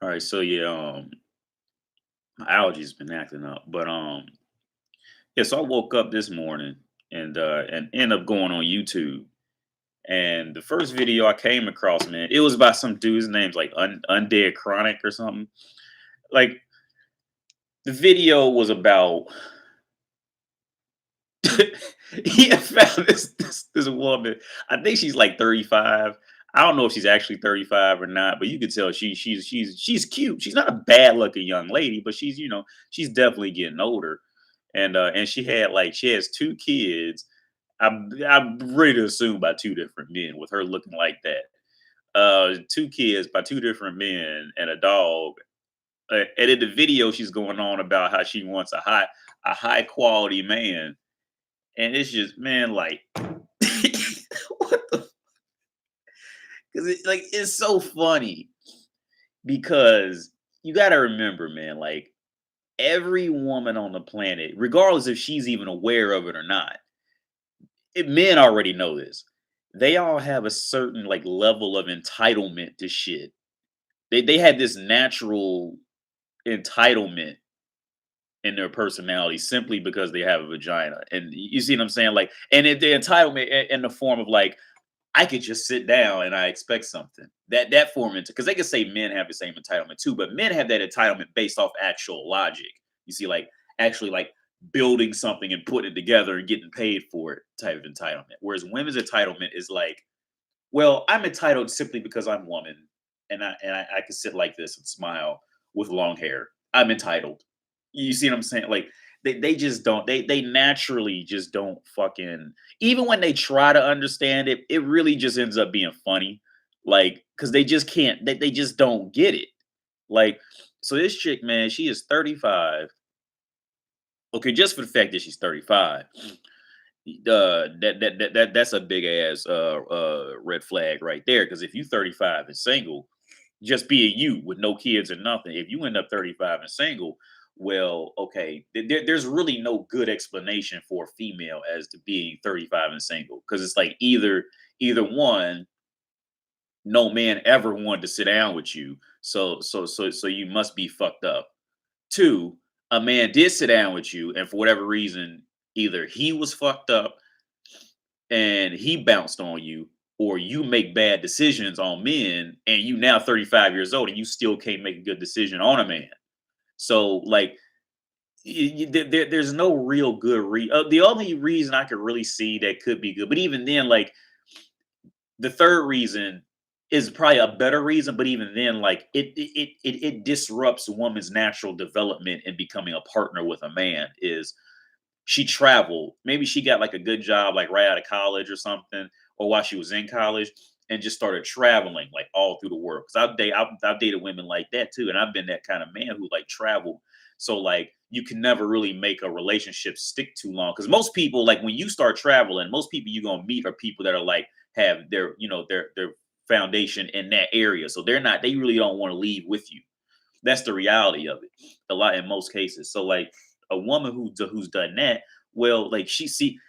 All right, so yeah, my allergies been acting up, but yeah. So I woke up this morning and end up going on YouTube, and the first video I came across, man, it was about some dude's name's like Undead Chronic or something. Like the video was about he had found this woman. I think she's like 35. I don't know if she's actually 35 or not, but you could tell she's cute. She's not a bad looking young lady, but she's definitely getting older. And she has two kids. I'm ready to assume by two different men with her looking like that. Two kids by two different men and a dog. And in the video, she's going on about how she wants a high quality man, and it's just, man, like, what the? Because it's so funny because you got to remember, man, like every woman on the planet, regardless if she's even aware of it or not, men already know this. They all have a certain like level of entitlement to shit. They had this natural entitlement in their personality simply because they have a vagina. And you see what I'm saying? Like, and the entitlement in the form of like, I could just sit down and I expect something. That form into, because they could say men have the same entitlement too, but men have that entitlement based off actual logic. You see, like actually like building something and putting it together and getting paid for it type of entitlement. Whereas women's entitlement is like, well, I'm entitled simply because I'm woman and I can sit like this and smile with long hair. I'm entitled. You see what I'm saying? Like they just don't they naturally just don't fucking, even when they try to understand it, it really just ends up being funny. Like, because they just can't, they just don't get it. Like, so this chick, man, she is 35. Okay, just for the fact that she's 35, that's a big ass red flag right there. Because if you 35 and single, just being you with no kids or nothing, if you end up 35 and single, well, okay, there's really no good explanation for a female as to being 35 and single, because it's like either one, no man ever wanted to sit down with you, so you must be fucked up. Two, a man did sit down with you, and for whatever reason, either he was fucked up and he bounced on you, or you make bad decisions on men, and you now 35 years old and you still can't make a good decision on a man. So like, there's no real good the only reason I could really see that could be good, but even then, like the third reason is probably a better reason, but even then, like it disrupts a woman's natural development in becoming a partner with a man. Is she traveled? Maybe she got like a good job, like right out of college or something, or while she was in college, and just started traveling like all through the world. Because I've dated women like that too, and I've been that kind of man who like traveled. So like you can never really make a relationship stick too long. Because most people, like when you start traveling, most people you're gonna meet are people that are like have their foundation in that area. So they really don't want to leave with you. That's the reality of it. A lot in most cases. So like a woman who's done that, well, like she see,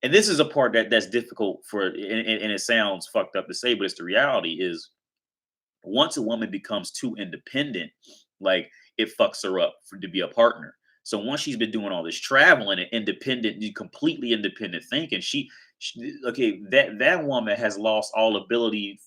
and this is a part that's difficult for, and it sounds fucked up to say, but it's the reality is once a woman becomes too independent, like it fucks her up for to be a partner. So once she's been doing all this traveling and independent, completely independent thinking, okay, that woman has lost all ability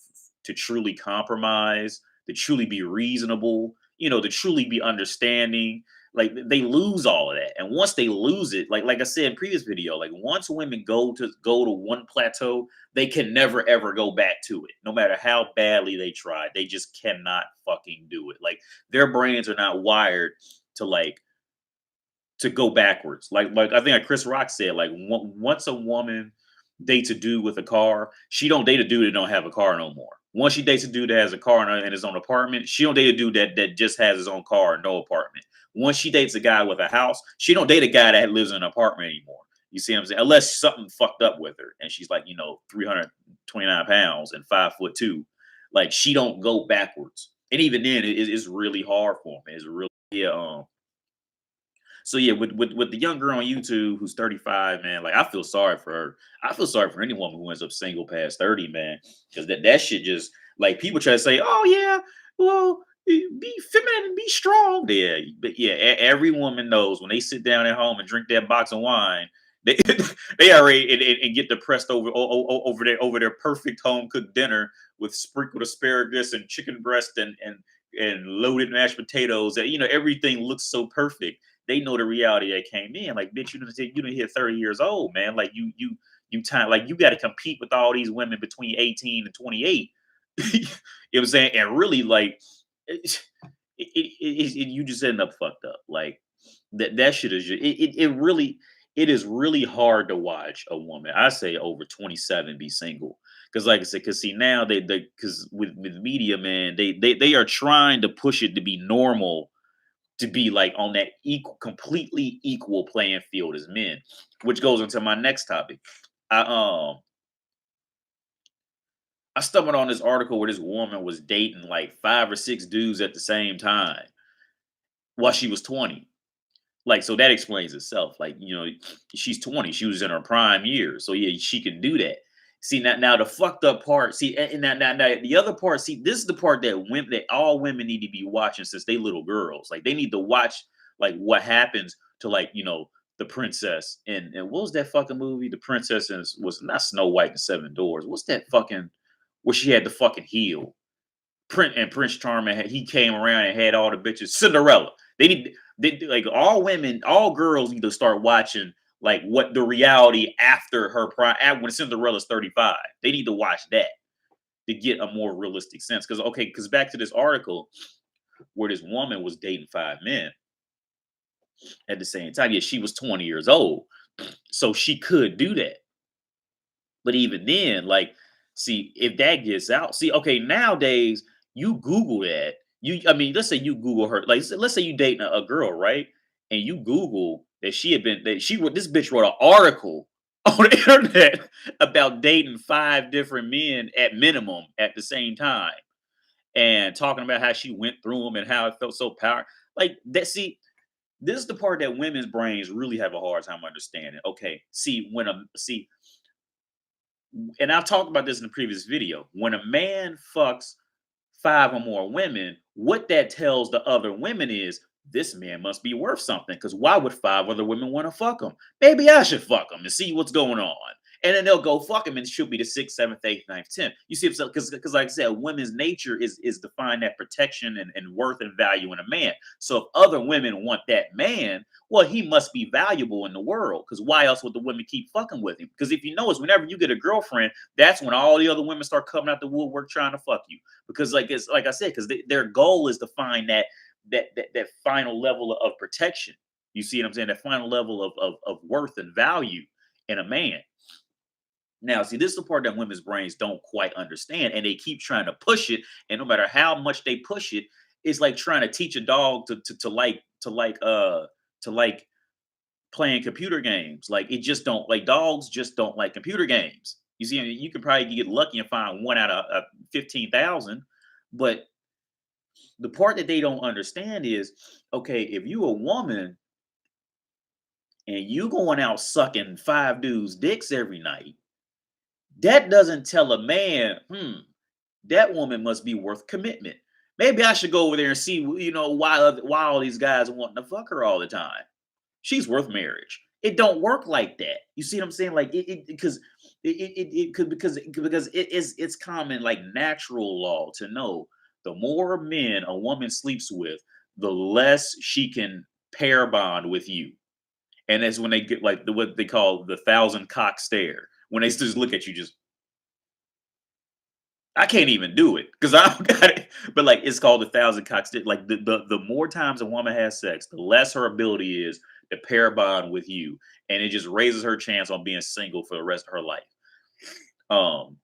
to truly compromise, to truly be reasonable, to truly be understanding. Like they lose all of that, and once they lose it, like I said in previous video, like once women go to one plateau, they can never ever go back to it, no matter how badly they try. They just cannot fucking do it. Like their brains are not wired to like to go backwards. Like I think like Chris Rock said, like once a woman dates a dude with a car, she don't date a dude that don't have a car no more. Once she dates a dude that has a car and his own apartment, she don't date a dude that just has his own car and no apartment. Once she dates a guy with a house, she don't date a guy that lives in an apartment anymore. You see what I'm saying? Unless something fucked up with her and she's like, 329 pounds and 5'2". Like she don't go backwards. And even then, it's really hard for me. It's really, yeah. So yeah, with the young girl on YouTube who's 35, man, like I feel sorry for her. I feel sorry for any woman who ends up single past 30, man, because that shit just, like, people try to say, oh yeah, well, Be feminine and be strong. Yeah, but yeah, every woman knows when they sit down at home and drink that box of wine, they they already and get depressed over their perfect home cooked dinner with sprinkled asparagus and chicken breast and loaded mashed potatoes. That everything looks so perfect. They know the reality that came in. Like, bitch, you done hit 30 years old, man. Like you time like you got to compete with all these women between 18 and 28. You know what I'm saying? And really, like, it, you just end up fucked up. Like that shit is it is really hard to watch a woman. I say over 27 be single. Because like I said, because see now they because with media, man, they are trying to push it to be normal to be like on that completely equal playing field as men, which goes into my next topic. I I stumbled on this article where this woman was dating like 5 or 6 dudes at the same time while she was 20. Like, so that explains itself. Like, she's 20, she was in her prime years. So yeah, she can do that. See, now the fucked up part, see, and now the other part, see, this is the part that all women need to be watching since they little girls. Like they need to watch like what happens to like, the princess and what was that fucking movie? The princess was not Snow White and Seven Doors. What's that fucking where she had the fucking heel? Prince Charming he came around and had all the bitches. Cinderella. Like all women, all girls need to start watching like what the reality after her prime when Cinderella's 35. They need to watch that to get a more realistic sense. Because back to this article where this woman was dating 5 men at the same time. Yeah, she was 20 years old. So she could do that. But even then, like, see, if that gets out, see, okay, nowadays you Google that. I mean, let's say you Google her, like, let's say you dating a girl, right? And you Google that this bitch wrote an article on the internet about dating 5 different men at minimum at the same time and talking about how she went through them and how it felt so powerful. Like that, see, this is the part that women's brains really have a hard time understanding. Okay, see, and I've talked about this in the previous video. When a man fucks 5 or more women, what that tells the other women is this man must be worth something. Because why would 5 other women want to fuck him? Maybe I should fuck him and see what's going on. And then they'll go fuck him, and she'll be the sixth, seventh, eighth, ninth, tenth. You see, because like I said, women's nature is to find that protection and worth and value in a man. So if other women want that man, well, he must be valuable in the world. Because why else would the women keep fucking with him? Because if you notice, whenever you get a girlfriend, that's when all the other women start coming out the woodwork trying to fuck you. Because it's like I said, because their goal is to find that final level of protection. You see what I'm saying? That final level of worth and value in a man. Now, see, this is the part that women's brains don't quite understand, and they keep trying to push it. And no matter how much they push it, it's like trying to teach a dog to like playing computer games. Like it just don't like dogs just don't like computer games. You see, I mean, you can probably get lucky and find one out of 15,000, but the part that they don't understand is, okay, if you a woman and you going out sucking 5 dudes' dicks every night, that doesn't tell a man, that woman must be worth commitment. Maybe I should go over there and see, why all these guys are wanting to fuck her all the time. She's worth marriage. It don't work like that. You see what I'm saying? Like it because it could because it's common like natural law to know the more men a woman sleeps with, the less she can pair bond with you. And that's when they get like what they call the 1,000 cock stare. When they just look at you, just I can't even do it because I don't got it. But like it's called the 1,000 cock stare. Like the more times a woman has sex, the less her ability is to pair bond with you, and it just raises her chance on being single for the rest of her life. Um,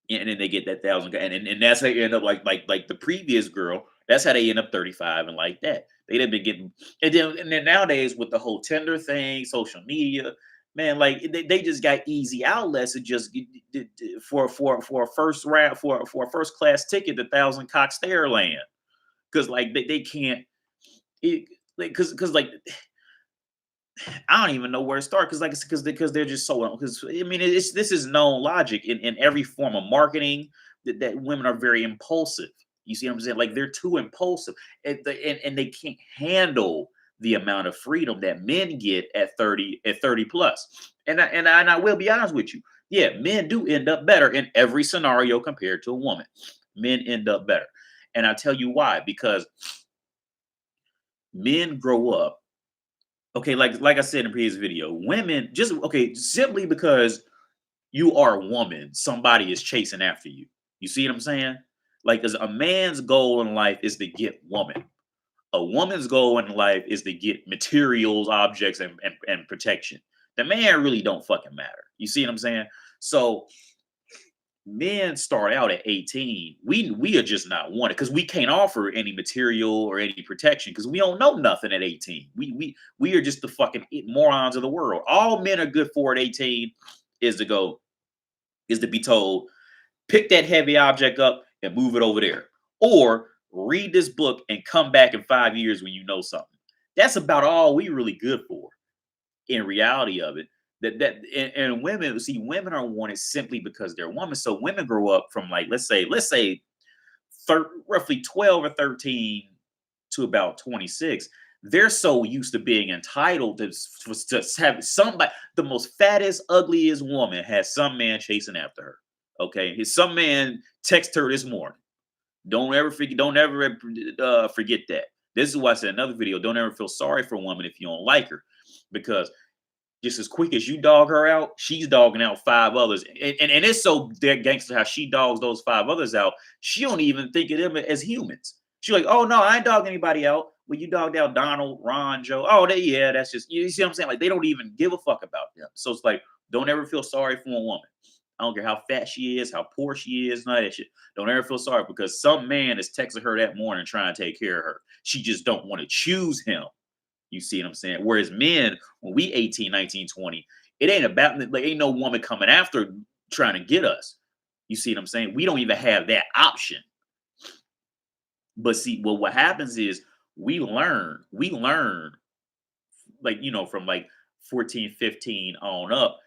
and then they get that 1,000, and that's how you end up like the previous girl. That's how they end up 35 and like that. They'd have been getting, and then nowadays with the whole Tinder thing, social media, man, like they just got easy outlets to just for a first round for a first class ticket to 1,000 cock stare land because like they can't it because like I don't even know where to start because, like, because they're just so. Because I mean, this is known logic in every form of marketing that women are very impulsive. You see what I'm saying? Like they're too impulsive, and they can't handle the amount of freedom that men get at 30 plus. And I will be honest with you. Yeah, men do end up better in every scenario compared to a woman. Men end up better. And I tell you why, because men grow up. Okay, like I said in the previous video, women just okay, simply because you are a woman, somebody is chasing after you. You see what I'm saying? Like, because a man's goal in life is to get woman. A woman's goal in life is to get materials, objects, and protection. The man really don't fucking matter. You see what I'm saying? So men start out at 18. We are just not wanted because we can't offer any material or any protection because we don't know nothing at 18. We are just the fucking morons of the world. All men are good for at 18 is to go is to be told, pick that heavy object up and move it over there. Or read this book and come back in 5 years when you know something. That's about all we really good for in reality of it. And women see women are wanted simply because they're women. So women grow up from like let's say roughly 12 or 13 to about 26. They're so used to being entitled to have somebody, the most fattest, ugliest woman has some man chasing after her. Okay, some man text her this morning. Don't ever forget that. This is why I said in another video. Don't ever feel sorry for a woman if you don't like her, because just as quick as you dog her out, she's dogging out five others. And it's so dead gangster how she dogs those five others out. She don't even think of them as humans. She's like, oh no, I ain't dog anybody out. Well, you dogged out Donald, Ron, Joe. Oh, yeah, that's just, you see what I'm saying? Like they don't even give a fuck about them. So it's like, don't ever feel sorry for a woman. I don't care how fat she is, how poor she is, none of that shit. Don't ever feel sorry because some man is texting her that morning trying to take care of her. She just don't want to choose him. You see what I'm saying? Whereas men, when we 18, 19, 20, it ain't about, like, ain't no woman coming after trying to get us. You see what I'm saying? We don't even have that option. But see, well, what happens is we learn, like, from like 14, 15 on up,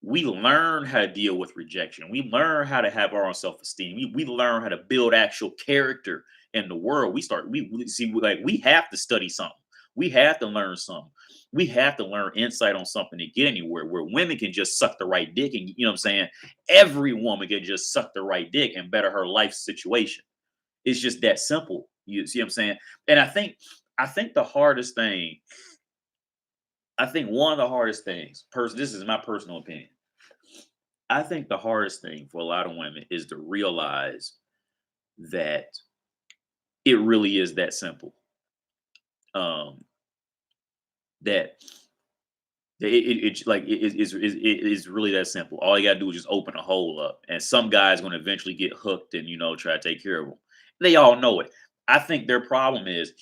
we learn how to deal with rejection. We learn how to have our own self-esteem. We learn how to build actual character in the world. We see, like, we have to study something. We have to learn something. We have to learn insight on something to get anywhere, where women can just suck the right dick. And you know what I'm saying? Every woman can just suck the right dick and better her life situation. It's just that simple. You see what I'm saying? And I think the hardest thing, I think one of the hardest things, this is my personal opinion. I think the hardest thing for a lot of women is to realize that it really is that simple. Um, that it's really that simple. All you gotta do is just open a hole up, and some guy's gonna eventually get hooked and try to take care of them. They all know it. I think their problem is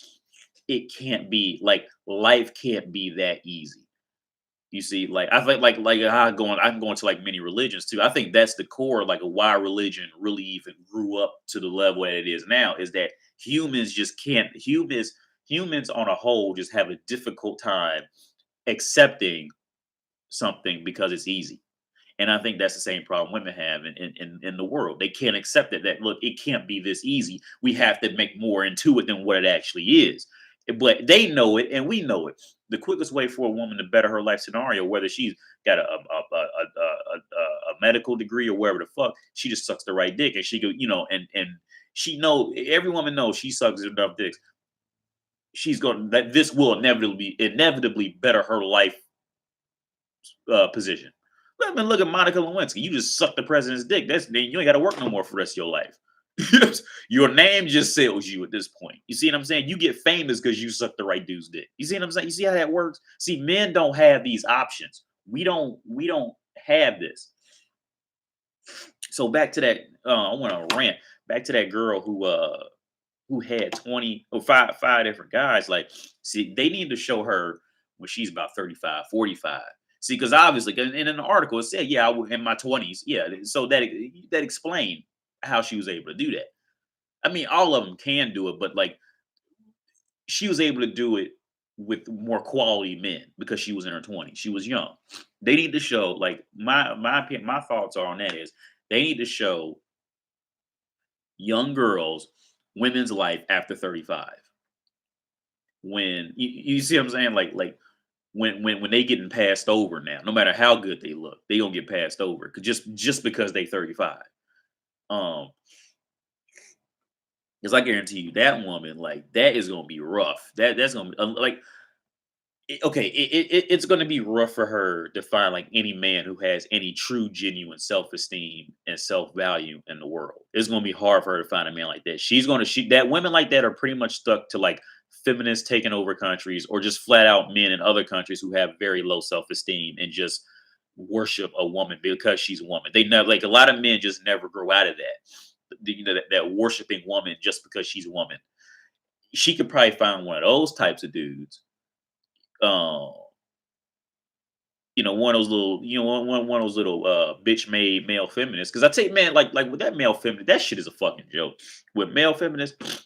it can't be like life can't be that easy. You see, like I think like I can go into like many religions too. I think that's the core like of why religion really even grew up to the level that it is now, is that humans just can't humans on a whole just have a difficult time accepting something because it's easy. And I think that's the same problem women have in the world. They can't accept it, that look, it can't be this easy. We have to make more into it than what it actually is. But they know it and we know it. The quickest way for a woman to better her life scenario, whether she's got a medical degree or wherever the fuck, she just sucks the right dick and she go, and she know, every woman knows she sucks enough dicks. She's going that this will inevitably better her life position. Look at Monica Lewinsky. You just suck the president's dick. You ain't got to work no more for the rest of your life. Your name just sells you at this point. You see what I'm saying? You get famous because you suck the right dude's dick. You see what I'm saying? You see how that works? See, men don't have these options. We don't have this. So back to that, I want to rant. Back to that girl who had 20 or five different guys. Like, see, they need to show her when she's about 35, 45. See, because obviously, and in the article it said, yeah, I was in my 20s. Yeah, so that explained how she was able to do that. I mean, all of them can do it, but like she was able to do it with more quality men because she was in her 20s. She was young. They need to show, like, my thoughts are on that is they need to show young girls women's life after 35. When you see what I'm saying? Like when they getting passed over now, no matter how good they look, they gonna get passed over 'cause just because they 35. Um, because I guarantee you that woman, like that is gonna be rough. That's gonna be like okay, it's going to be rough for her to find like any man who has any true, genuine self esteem and self value in the world. It's going to be hard for her to find a man like that. She's going to that women like that are pretty much stuck to like feminists taking over countries or just flat out men in other countries who have very low self esteem and just worship a woman because she's a woman. They never like a lot of men just never grow out of that. You know that worshiping woman just because she's a woman. She could probably find one of those types of dudes. Um, one of those little, one of those little bitch made male feminists. Because I tell you, man, like with that male feminist, that shit is a fucking joke. With male feminists,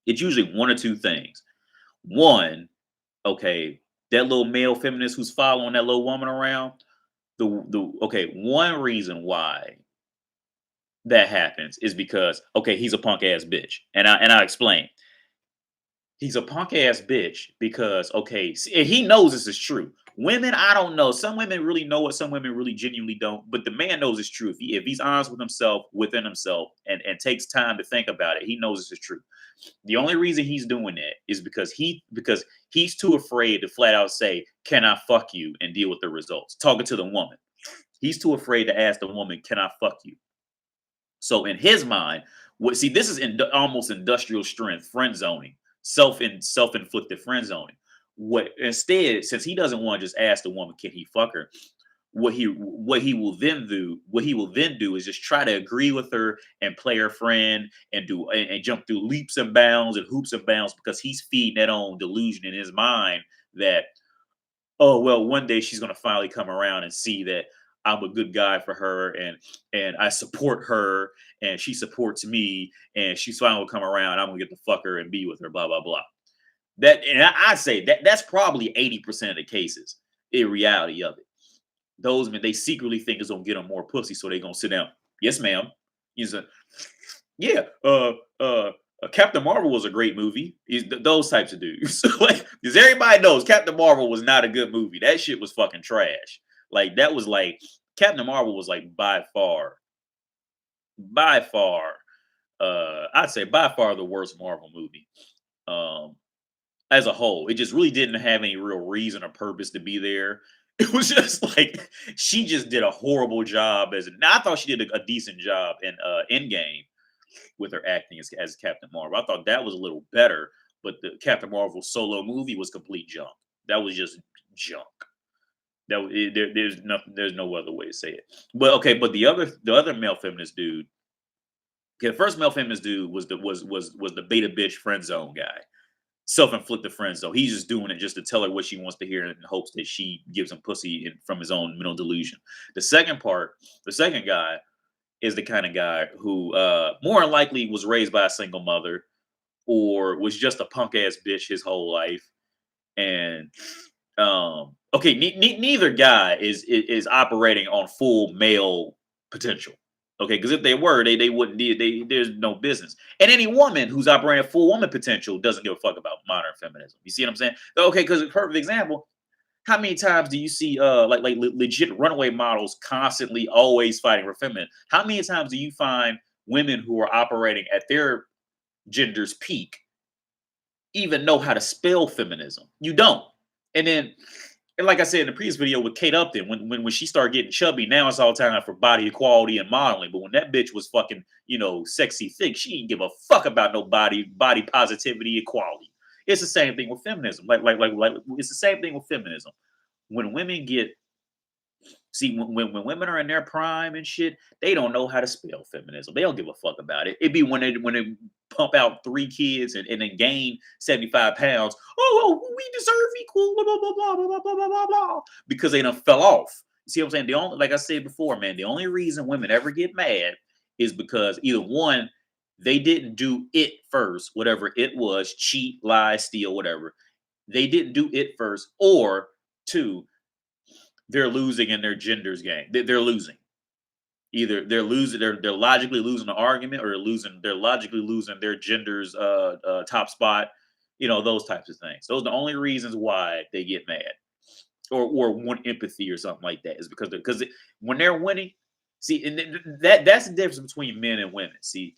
it's usually one or two things. One, okay, that little male feminist who's following that little woman around. One reason why that happens is because he's a punk ass bitch, and I explain. He's a punk ass bitch because and he knows this is true. Women, I don't know. Some women really know it. Some women really genuinely don't. But the man knows it's true. If he's honest with himself, within himself, and takes time to think about it, he knows this is true. The only reason he's doing that is because he's too afraid to flat out say, "Can I fuck you?" and deal with the results. Talking to the woman, he's too afraid to ask the woman, "Can I fuck you?" So in his mind, this is almost industrial strength friend zoning, self-inflicted friend zoning. What instead, since he doesn't want to just ask the woman, can he fuck her? What he will then do is just try to agree with her and play her friend and jump through leaps and bounds and hoops and bounds because he's feeding that own delusion in his mind that, oh well, one day she's gonna finally come around and see that I'm a good guy for her and I support her and she supports me and she's finally gonna come around. I'm gonna get to fuck her and be with her. Blah blah blah. I say that's probably 80% of the cases in reality of it. Those men they secretly think it's gonna get them more pussy, so they gonna sit down. Yes, ma'am. He's a yeah. Captain Marvel was a great movie. Those types of dudes. Like, because everybody knows Captain Marvel was not a good movie. That shit was fucking trash. Like that was like Captain Marvel was like by far, I'd say by far the worst Marvel movie. Um, as a whole, it just really didn't have any real reason or purpose to be there. It was just like she just did a horrible job now I thought she did a decent job in Endgame with her acting as Captain Marvel. I thought that was a little better, but the Captain Marvel solo movie was complete junk. That was just junk. There's nothing. There's no other way to say it. But the other male feminist dude. Okay, the first male feminist dude was the beta bitch friend zone guy, self-inflicted friend zone. He's just doing it just to tell her what she wants to hear in hopes that she gives him pussy from his own mental delusion. The second guy is the kind of guy who more than likely was raised by a single mother or was just a punk ass bitch his whole life. And neither guy is operating on full male potential. Okay, because if they were, they wouldn't there's no business. And any woman who's operating at full woman potential doesn't give a fuck about modern feminism. You see what I'm saying? Okay, because a perfect example, how many times do you see legit runaway models constantly always fighting for feminine? How many times do you find women who are operating at their gender's peak even know how to spell feminism? You don't. And like I said in the previous video with Kate Upton, when she started getting chubby, now it's all time for body equality and modeling. But when that bitch was fucking, sexy thick, she didn't give a fuck about no body positivity, equality. It's the same thing with feminism. Like it's the same thing with feminism. When women get when women are in their prime and shit, they don't know how to spell feminism. They don't give a fuck about it. It'd be when they pump out 3 kids and then gain 75 pounds. Oh, we deserve equal, blah, blah, blah, blah, blah, blah, blah, blah, blah, because they done fell off. You see what I'm saying? Like I said before, man, the only reason women ever get mad is because either one, they didn't do it first, whatever it was, cheat, lie, steal, whatever. They didn't do it first, or two, they're losing in their genders game. They're losing. Either they're logically losing the argument, or they're logically losing their gender's top spot. Those types of things. Those are the only reasons why they get mad, or want empathy or something like that, is because when they're winning, see, and that's the difference between men and women. See,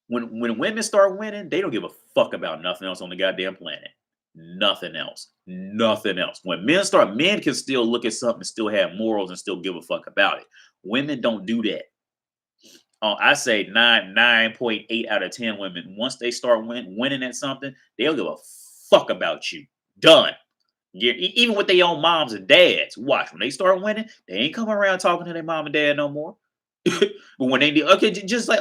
when women start winning, they don't give a fuck about nothing else on the goddamn planet. Nothing else. Nothing else. When men can still look at something and still have morals and still give a fuck about it. Women don't do that. I say 9.8 out of 10 women, once they start winning at something, they'll give a fuck about you. Done. Yeah, even with their own moms and dads. Watch, when they start winning, they ain't coming around talking to their mom and dad no more. But when they do, okay, just like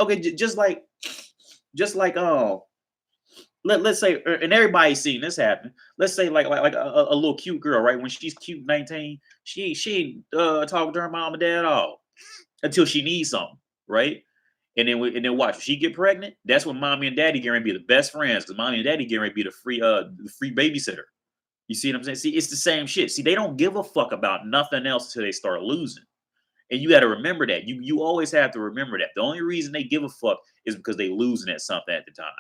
let's say, and everybody's seen this happen. Let's say like a little cute girl, right? When she's cute, 19, she ain't talking to her mom and dad at all until she needs something, right? And then watch, if she get pregnant, that's when mommy and daddy getting ready to be the best friends, because mommy and daddy getting ready to be the free babysitter. You see what I'm saying? See, it's the same shit. See, they don't give a fuck about nothing else until they start losing. And you got to remember that. You always have to remember that. The only reason they give a fuck is because they losing at something at the time.